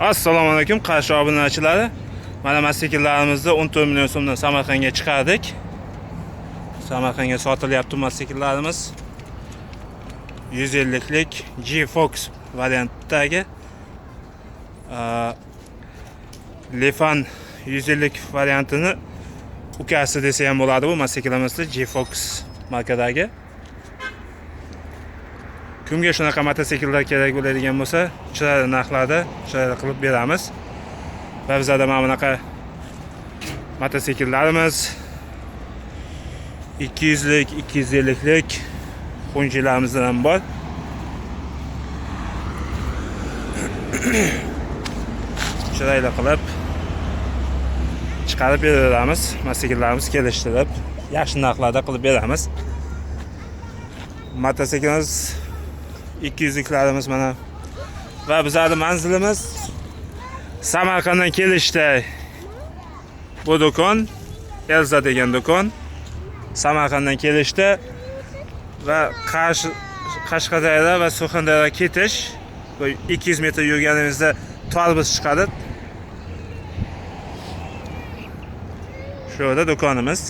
Assalomu alaykum qarshi obunachilari. Mana mototsikllarimizni 14 million so'mdan Samarqandga chiqardik. Samarqandga sotilyapti mototsikllarimiz. 150lik G-Fox variantidagi Lifan 150 variantini ukasi desa ham bo'ladi bu mototsiklimizni G-Fox markadagi. Kimga shunaqa mototsikllar kerak bo'ladigan bo'lsa, chiroyli narxlarda chiroyli qilib beramiz. Va bizda mana bunaqa mototsikllarimiz 200lik, 250lik xunjilarimiz ham bor. Chiroyli qilib chiqarib beramiz. Mototsikllarimiz kelishtirib, yaxshi narxlarda qilib beramiz. Mototsiklimiz 200liklarimiz mana. Va bizning manzilimiz Samarqanddan kelishda bu do'kon Elza degan do'kon. Samarqanddan kelishda va Qashqadaryo va Surxondaryoga ketish 200 metr yurganimizda to'rbuz chiqadi. Shu yerda do'konimiz.